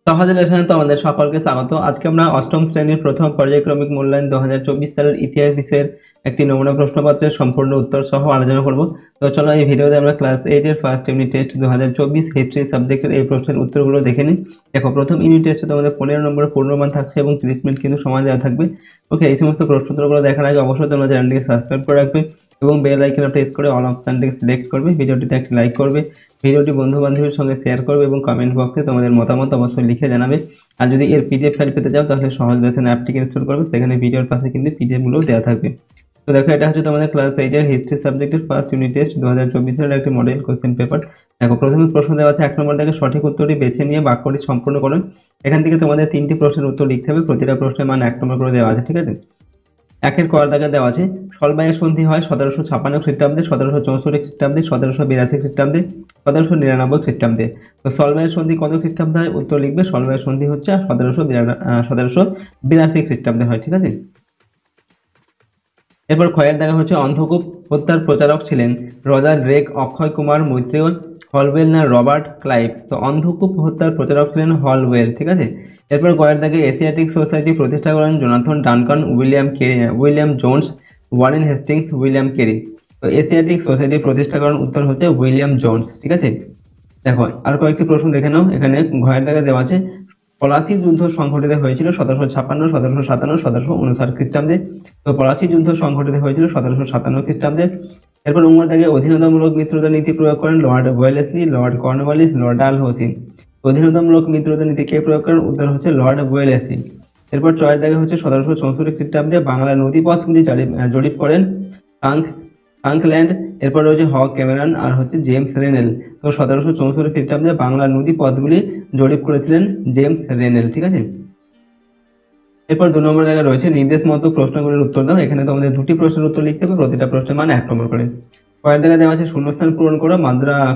সহজ লেসনে তো আমাদের সকলকে স্বাগত। আজকে আমরা অষ্টম শ্রেণীর প্রথম পর্যায়ক্রমিক মূল্যায়ন 2024 সালের ইতিহাস বিষয়ের একটি নমুনা প্রশ্নপত্রের সম্পূর্ণ উত্তর সহ আলোচনা করব। তো চলো এই ভিডিওতে আমরা ক্লাস 8 এর ফার্স্ট ইউনিট টেস্ট 2024 হিস্ট্রি সাবজেক্টের এই প্রশ্নের উত্তরগুলো দেখে নিই। দেখো, প্রথম ইউনিট টেস্টে তোমাদের 15 নম্বরের পূর্ণমান থাকছে এবং 30 মিনিট কিন্তু সময় দেওয়া থাকবে। ওকে, এই সমস্ত প্রশ্নোত্তরগুলো দেখার আগে অবশ্যই তোমরা চ্যানেলটিকে সাবস্ক্রাইব করে রাখবে এবং বেল আইকনে প্রেস করে অল অপশনটিকে সিলেক্ট করবে। ভিডিওটিতে একটি লাইক করবে, ভিডিওটি বন্ধু বান্ধবের সঙ্গে শেয়ার করবে এবং কমেন্ট বক্সে তোমাদের মতামত অবশ্যই লিখে জানাবে। আর যদি এর পিডিএফ ফাইল পেতে চাও তাহলে সহজ লেসন অ্যাপটিকে ইনস্টল করবে, সেখানে ভিডিওর পাশে কিন্তু পিডিএফ গুলো দেওয়া থাকবে। তো দেখো, এটা হচ্ছে তোমাদের ক্লাস 8 এর হিস্ট্রি সাবজেক্টের ফার্স্ট ইউনিট টেস্ট 2024 এর একটি মডেল কোশ্চেন পেপার। দেখো, প্রথমে প্রশ্ন দেওয়া আছে 1 নম্বর থেকে সঠিক উত্তরটি বেছে নিয়ে বাক্যটি সম্পূর্ণ করো। এখান থেকে তোমাদের 3টি প্রশ্নের উত্তর লিখতে হবে, প্রতিটা প্রশ্নের মান 1 নম্বর করে দেওয়া আছে, ঠিক আছে। একের ক দাগে দেওয়া আছে সলবাইয়ের সন্ধি হয় 1756 খ্রিস্টাব্দে, 1764 খ্রিস্টাব্দে, 1782 খ্রিস্টাব্দে, 1799 খ্রিস্টাব্দে। তো সলবাইয়ের সন্ধি কত খ্রিস্টাব্দে হয়? উত্তর লিখবে সলবাইয়ের সন্ধি হচ্ছে 1782 খ্রিস্টাব্দে হয়, ঠিক আছে। এরপর ক্ষয়ের দেখা হচ্ছে অন্ধকূপ হত্যার প্রচারক ছিলেন Roger Drake, Akshay Kumar Maitreya, Holwell না রবার্ট ক্লাইভ? তো অন্ধকূপ হত্যার প্রচারক ছিলেন হলওয়েল, ঠিক আছে। এরপর গয়ের দাগে এশিয়াটিক সোসাইটি প্রতিষ্ঠা করেন Jonathan Duncan, William Jones, Warren Hastings, William Carey? তো এশিয়াটিক সোসাইটি প্রতিষ্ঠা করেন উত্তর হচ্ছে উইলিয়াম জোন্স, ঠিক আছে। দেখো, আর কয়েকটি প্রশ্ন দেখে নাও। এখানে ঘয়ের দাগে দেওয়া আছে পলাশী যুদ্ধ সংঘটিত হয়েছিল 1756, 1757, 1759 খ্রিস্টাব্দে। তো পলাশী যুদ্ধ সংঘটিত হয়েছিল 1757 খ্রিস্টাব্দে। এরপর উমর দাগে অধীনতামূলক মিত্রতা নীতি প্রয়োগ করেন Lord Wellesley, Lord Cornwallis, Lord Dalhousie? অধীনতামূলক মিত্রতা নীতি কে প্রয়োগ করেন? উত্তর হচ্ছে লর্ড ওয়েলেসলি। এরপর চয়ের দাগে হচ্ছে 1764 খ্রিস্টাব্দে বাংলার নদীপথগুলি জরিপ করেন ফ্রাঙ্কল্যান্ড। এরপর রয়েছে হক ক্যামেরন আর হচ্ছে জেমস রেনেল। তো 1764 খ্রিস্টাব্দে বাংলার নদী পথগুলি জরিপ করেছিলেন জেমস রেনেল, ঠিক আছে। এরপর 2 নম্বর জায়গায় রয়েছে নির্দেশ মতো প্রশ্নগুলির উত্তর দাও। এখানে তোমাদের 2টি প্রশ্নের উত্তর লিখতে হবে, প্রতিটা প্রশ্নের মান 1 নম্বর করে। পরের জায়গায় দেওয়া আছে শূন্যস্থান পূরণ করো।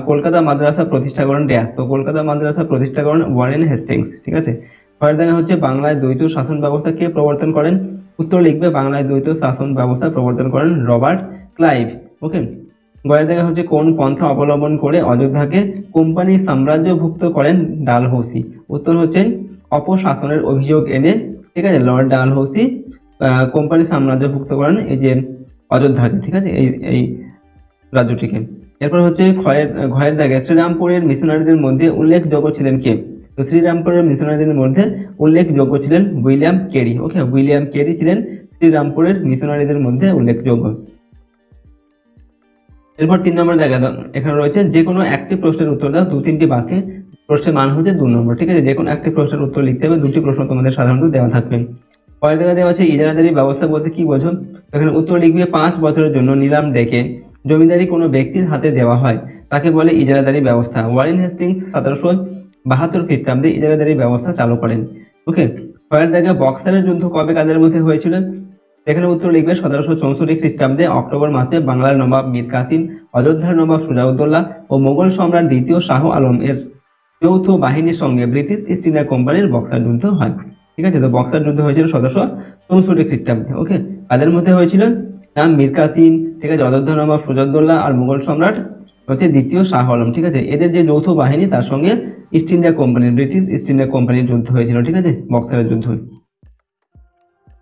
কলকাতা মাদ্রাসা প্রতিষ্ঠা করেন ড্যাশ? তো কলকাতা মাদ্রাসা প্রতিষ্ঠা করেন ওয়ারেন হেস্টিংস, ঠিক আছে। পরের জায়গায় হচ্ছে বাংলায় দ্বৈত শাসন ব্যবস্থা কে প্রবর্তন করেন? উত্তর লিখবে বাংলায় দ্বৈত শাসন ব্যবস্থা প্রবর্তন করেন রবার্ট ক্লাইভ, ওকে। গয়ের জায়গা হচ্ছে কোন পন্থা অবলম্বন করে অযোধ্যাকে কোম্পানি সাম্রাজ্যভুক্ত করেন ডালহৌসি? উত্তর হচ্ছে অপশাসনের অভিযোগ এনে, ঠিক আছে, লর্ড ডালহৌসি কোম্পানি সাম্রাজ্যভুক্ত করেন এই যে অযোধ্যাকে, ঠিক আছে, এই রাজ্যটিকে। এরপর হচ্ছে ঘয়ের দাগে শ্রীরামপুরের মিশনারিদের মধ্যে উল্লেখযোগ্য ছিলেন কে? তো শ্রীরামপুরের মিশনারিদের মধ্যে উল্লেখযোগ্য ছিলেন উইলিয়াম কেরি, ওকে। উইলিয়াম কেরি ছিলেন শ্রীরামপুরের মিশনারিদের মধ্যে উল্লেখযোগ্য। এরপর 3 নম্বর জায়গা এখানে রয়েছে যে কোনো একটি প্রশ্নের উত্তর দাও 2-3টি বাক্যে। প্রশ্নের মান হচ্ছে 2 নম্বর, ঠিক আছে। যে কোনো একটি প্রশ্নের উত্তর লিখতে হবে, 2টি প্রশ্ন তোমাদের সাধারণত দেওয়া থাকবে। পরের জায়গায় দেওয়া আছে ইজারাদারি ব্যবস্থা বলতে কি বোঝো? এখানে উত্তর লিখবে 5 বছরের জন্য নিলাম ডেকে জমিদারি কোনো ব্যক্তির হাতে দেওয়া হয় তাকে বলে ইজারাদারি ব্যবস্থা। ওয়ারেন হেস্টিংস 1772 খ্রিস্টাব্দে ইজারাদারি ব্যবস্থা চালু করেন, ওকে। পরের জায়গায় বক্সারের যুদ্ধ কবে কাদের মধ্যে হয়েছিল? এখানে উত্তর লিখবে 1764 খ্রিস্টাব্দে অক্টোবর মাসে বাংলার নবাব মীর কাসিম, অযোধ্যার নবাব সুজাউদ্দৌলা ও মোগল সম্রাট দ্বিতীয় শাহ আলম এর যৌথ বাহিনীর সঙ্গে ব্রিটিশ ইস্ট ইন্ডিয়া কোম্পানির বক্সার যুদ্ধ হয়, ঠিক আছে। তো বক্সার যুদ্ধ হয়েছিল 1764 খ্রিস্টাব্দে, ওকে। কাদের মধ্যে হয়েছিল? মীর কাসিম, ঠিক আছে, অযোধ্যার নবাব সুজাউদ্দৌলা আর মোগল সম্রাট হচ্ছে দ্বিতীয় শাহ আলম, ঠিক আছে। এদের যে যৌথ বাহিনী তার সঙ্গে ইস্ট ইন্ডিয়া কোম্পানির, ব্রিটিশ ইস্ট ইন্ডিয়া কোম্পানির যুদ্ধ হয়েছিল, ঠিক আছে, বক্সারের যুদ্ধ।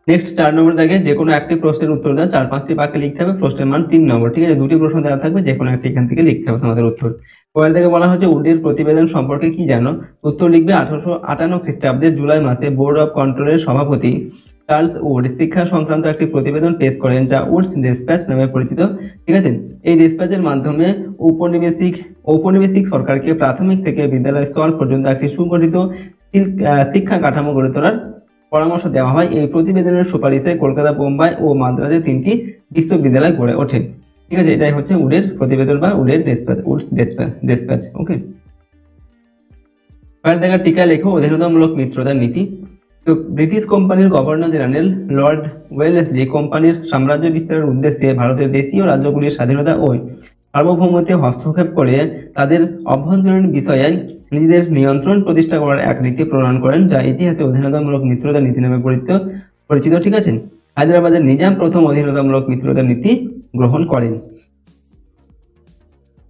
নেক্সট 4 নম্বর দাগে যে কোনো একটি প্রশ্নের উত্তর দাও, 4-5টি বাক্যে লিখতে হবে, প্রশ্নের মান 3 নম্বর, ঠিক আছে। 2টি প্রশ্ন দেওয়া থাকবে, যে কোনো একটি এখান থেকে লিখতে হবে তোমাদের উত্তর। পরের দিকে বলা হচ্ছে উডের প্রতিবেদন সম্পর্কে কি জানো? উত্তর লিখবে 1858 খ্রিস্টাব্দের জুলাই মাসে বোর্ড অফ কন্ট্রোলের সভাপতি চার্লস উড শিক্ষা সংক্রান্ত একটি প্রতিবেদন পেশ করেন যা উডস ডিসপ্যাচ নামে পরিচিত, ঠিক আছে। এই ডিসপ্যাচের মাধ্যমে ঔপনিবেশিক সরকারকে প্রাথমিক থেকে বিদ্যালয় স্তর পর্যন্ত একটি সুগঠিত শিক্ষা কাঠামো গড়ে তোলার পরামর্শ দেওয়া হয়। এই প্রতিবেদনের সুপারিশে কলকাতা, বোম্বাই ও মাদ্রাজে 3টি বিশ্ববিদ্যালয় গড়ে ওঠে, ঠিক আছে। এটাই হচ্ছে উডের প্রতিবেদন বা উডের ডিসপ্যাচ, ওকে। এবার দেখা টিকা লেখো অধীনতামূলক মিত্রতার নীতি। তো ব্রিটিশ কোম্পানির গভর্নর জেনারেল লর্ড ওয়েলেসলি কোম্পানির সাম্রাজ্য বিস্তারের উদ্দেশ্যে ভারতের দেশীয় রাজ্যগুলির স্বাধীনতা ও সার্বভৌমত্বে হস্তক্ষেপ করে তাদের অভ্যন্তরীণ বিষয়ে নিজেদের নিয়ন্ত্রণ প্রতিষ্ঠা করার এক নীতি প্রণয়ন করেন যা ইতিহাসে অধীনতামূলক মিত্রতা নীতি নামে পরিচিত, ঠিক আছে। হায়দ্রাবাদের নিজাম প্রথম অধীনতামূলক মিত্রতা নীতি গ্রহণ করেন।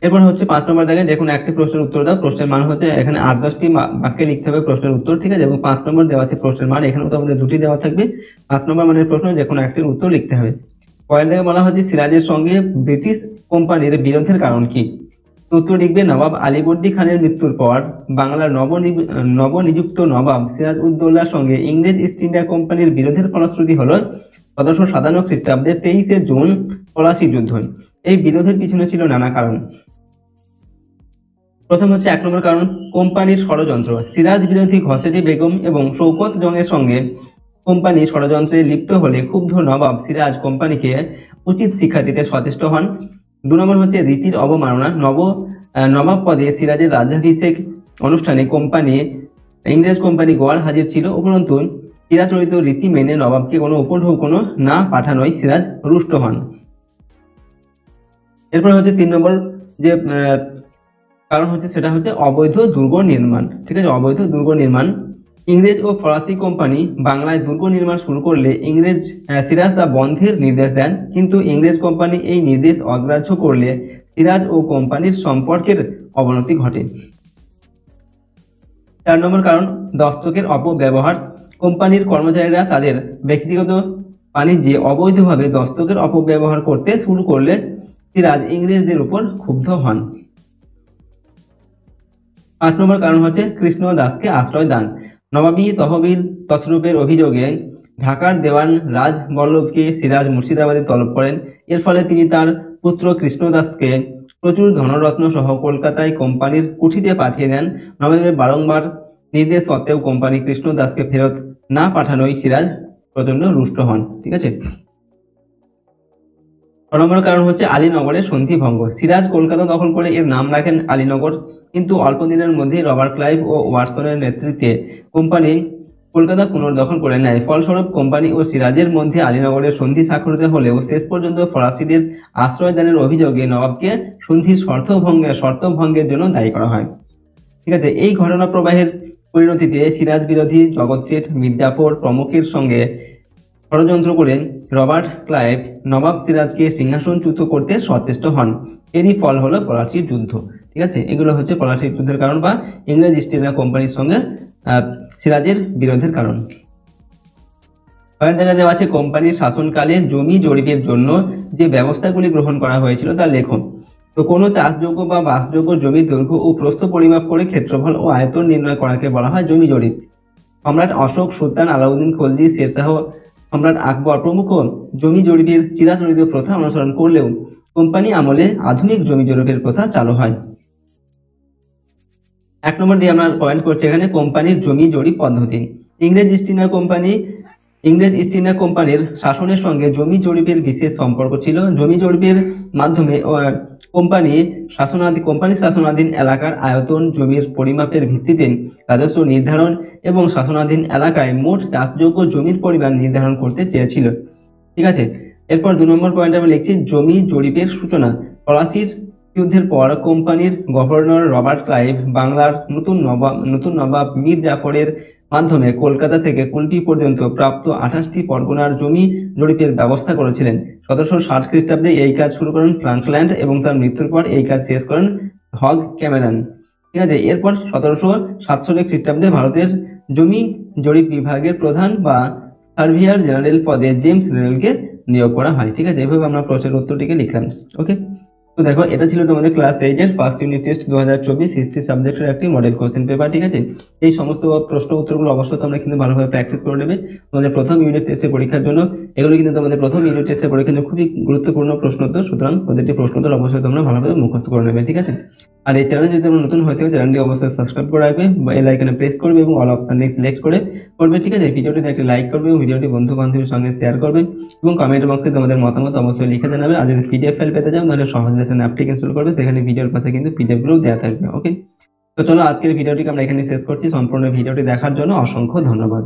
এরপর হচ্ছে 5 নম্বর দেখেন, যে কোনো একটি প্রশ্নের উত্তর দাও। প্রশ্নের মান হচ্ছে এখানে 8-10টি বাক্যে লিখতে হবে প্রশ্নের উত্তর, ঠিক আছে। এবং 5 নম্বর দেওয়া আছে প্রশ্নের মান, এখানেও তো আমাদের দুটি দেওয়া থাকবে। 5 নম্বর মানের প্রশ্ন, যে কোনো একটির উত্তর লিখতে হবে। পয়েন্ট থেকে বলা হচ্ছে সিরাজের সঙ্গে ব্রিটিশ কোম্পানির বিরোধের কারণ কি? উত্তর লিখবে, নবাব আলীবর্দী খানের মৃত্যুর পর বাংলার নবনিযুক্ত নবাব সিরাজ উদ্দৌলার সঙ্গে ইংরেজ ইস্ট ইন্ডিয়া কোম্পানির বিরোধের ফলশ্রুতি হল 1757 খ্রিস্টাব্দের 23 জুন পলাশী যুদ্ধ। এই বিরোধের পিছনে ছিল নানা কারণ। প্রথম হচ্ছে 1 নম্বর কারণ, কোম্পানির ষড়যন্ত্র। সিরাজ বিরোধী ঘসেটি বেগম এবং শৌকত জংয়ের সঙ্গে কোম্পানি ষড়যন্ত্রে লিপ্ত হলে ক্ষুব্ধ নবাব সিরাজ কোম্পানিকে উচিত শিক্ষা দিতে সচেষ্ট হন। 2 নম্বর হচ্ছে রীতির অবমাননা। নবাব পদে সিরাজের রাজ্যাভিষেক অনুষ্ঠানে ইংরেজ কোম্পানি গোয়ার হাজির ছিল, উপরন্তু চিরাচরিত রীতি মেনে নবাবকে কোনো উপঢৌকনো না পাঠানোয় সিরাজ রুষ্ট হন। এরপর হচ্ছে 3 নম্বর যে কারণ হচ্ছে, সেটা হচ্ছে অবৈধ দুর্গ নির্মাণ, ঠিক আছে। অবৈধ দুর্গ নির্মাণ। ইংরেজ ও ফরাসি কোম্পানি বাংলায় দুর্গ নির্মাণ শুরু করলে সিরাজ তা বন্ধের নির্দেশ দেন, কিন্তু ইংরেজ কোম্পানি এই নির্দেশ অগ্রাহ্য করলে সিরাজ ও কোম্পানির সম্পর্কের অবনতি ঘটে। 4 নম্বর কারণ, দস্তকের অপব্যবহার। কোম্পানির কর্মচারীরা তাদের ব্যক্তিগত বাণিজ্যে অবৈধভাবে দস্তকের অপব্যবহার করতে শুরু করলে সিরাজ ইংরেজদের উপর ক্ষুব্ধ হন। 5 নম্বর কারণ হচ্ছে কৃষ্ণ দাসকে আশ্রয় দান। নবাবী তহবিল তছরূপের অভিযোগে ঢাকার দেওয়ান রাজ বল্লভকে সিরাজ মুর্শিদাবাদে তলব করেন। এর ফলে তিনি তার পুত্র কৃষ্ণ দাসকে প্রচুর ধনরত্ন সহ কলকাতায় কোম্পানির কুঠিতে পাঠিয়ে দেন। নবাবের বারংবার নির্দেশ সত্ত্বেও কোম্পানি কৃষ্ণ দাসকে ফেরত না পাঠানোয় সিরাজ প্রচন্ড রুষ্ট হন, ঠিক আছে। 6 নম্বর কারণ হচ্ছে আলীনগরের সন্ধি ভঙ্গ। সিরাজ কলকাতা দখল করে এর নাম রাখেন আলীনগর, কিন্তু অল্প দিনের মধ্যেই রবার্ট ক্লাইভ ও ওয়াটসনের নেতৃত্বে কোম্পানি কলকাতা পুনর্দখল করে নেয়। ফলস্বরূপ কোম্পানি ও সিরাজের মধ্যে আলীনগরের সন্ধি স্বাক্ষরিত হলেও শেষ পর্যন্ত ফরাসিদের আশ্রয় দানের অভিযোগে নবাবকে সন্ধির শর্ত ভঙ্গের জন্য দায়ী করা হয়, ঠিক আছে। এই ঘটনা প্রবাহের পরিণতিতে সিরাজ বিরোধী জগৎ শেঠ, মির্জাফর প্রমুখের সঙ্গে ষড়যন্ত্র করে রবার্ট ক্লাইভ নবাব সিরাজকে সিংহাসনচ্যুত করতে সচেষ্ট হন। এরই ফল হলো পলাশীর যুদ্ধ, ঠিক আছে। এগুলো হচ্ছে পলাশীর যুদ্ধের কারণ বা ইংরেজ ইস্ট ইন্ডিয়া কোম্পানির সঙ্গে সিরাজের বিরোধের কারণ। দেখা দেওয়া আছে, কোম্পানির শাসনকালে জমি জরিপের জন্য যে ব্যবস্থাগুলি গ্রহণ করা হয়েছিল তা লেখন। তো কোনো চাষযোগ্য বা বাসযোগ্য জমির দৈর্ঘ্য ও প্রস্থ পরিমাপ করে ক্ষেত্রফল ও আয়তন নির্ণয় করাকে বলা হয় জমি জরিপ। সম্রাট অশোক, সুলতান আলাউদ্দিন খলজি, শেরশাহ, সম্রাট আকবর প্রমুখ জমি জরিপের চিরাচরিত প্রথা অনুসরণ করলেও কোম্পানি আমলে আধুনিক জমি জরিপের প্রথা চালু হয়। 1 নম্বর দিয়ে আমরা পয়েন্ট করছি এখানে কোম্পানির জমি জরিপ পদ্ধতি। ইংরেজ ইস্ট ইন্ডিয়া কোম্পানির শাসনের সঙ্গে জমি জরিপের বিশেষ সম্পর্ক ছিল। জমি জরিপের মাধ্যমে কোম্পানির শাসনাধীন এলাকার আয়তন, জমির পরিমাপের ভিত্তিতে রাজস্ব নির্ধারণ এবং শাসনাধীন এলাকায় মোট চাষযোগ্য জমির পরিমাণ নির্ধারণ করতে চেয়েছিল, ঠিক আছে। এরপর 2 নম্বর পয়েন্ট আমি লিখছি জমি জরিপের সূচনা। পলাশীর যুদ্ধের পর কোম্পানির গভর্নর রবার্ট ক্লাইভ বাংলার নতুন নবাব মীর জাফরের মাধ্যমে কলকাতা থেকে কুলপি পর্যন্ত প্রাপ্ত 28টি পরগনার জমি জরিপের ব্যবস্থা করেছিলেন। 1760 খ্রিস্টাব্দে এই কাজ শুরু করেন ফ্রাঙ্কল্যান্ড এবং তার মৃত্যুর পর এই কাজ শেষ করেন হগ ক্যামেরন, ঠিক আছে। এরপর 1767 খ্রিস্টাব্দে ভারতের জমি জরিপ বিভাগের প্রধান বা সার্ভেয়ার জেনারেল পদে জেমস রেনেলকে নিয়োগ করা হয়, ঠিক আছে। এভাবে আমরা প্রশ্নের উত্তরটিকে লিখলাম, ওকে। তো দেখো, এটা ছিল তোমাদের ক্লাস 8-এর ফার্স্ট ইউনিট টেস্ট 2024 হিস্ট্রি সাবজেক্টের একটি মডেল কোশ্চেন পেপার, ঠিক আছে। এই সমস্ত প্রশ্ন উত্তরগুলো অবশ্যই তোমরা কিন্তু ভালোভাবে প্র্যাকটিস করে নেবে তোমাদের প্রথম ইউনিট টেস্টের পরীক্ষার জন্য। এগুলো কিন্তু তোমাদের প্রথম ইউনিট টেস্টের পরীক্ষার জন্য খুবই গুরুত্বপূর্ণ প্রশ্ন উত্তর, সুতরাং প্রতিটি প্রশ্ন উত্তর অবশ্যই তোমরা ভালোভাবে মুখস্থ করে নেবে, ঠিক আছে। আর এই চ্যানেলে যদি তোমরা নতুন হয়ে থাকো, চ্যানেলটি অবশ্যই সাবস্ক্রাইব করে রাখবে, বেল আইকনে প্রেস করবে এবং অল অপশনটি সিলেক্ট করবে, ঠিক আছে। ভিডিওটিতে একটি লাইক করবে এবং ভিডিওটি বন্ধু বান্ধবের সঙ্গে শেয়ার করবে এবং কমেন্ট বক্সে তোমাদের মতামত অবশ্যই লিখে জানাবে। আর যদি পিডিএফ ফাইল পেতে চাও তাহলে সহজ লেসন অ্যাপটি ইনস্টল করবে, সেখানে ভিডিওর পাশে কিন্তু পিডিএফ গুলো দেওয়া থাকবে, ওকে। তো চলো, আজকের ভিডিওটিকে আমরা এখানে শেষ করছি। সম্পূর্ণ ভিডিওটি দেখার জন্য অসংখ্য ধন্যবাদ।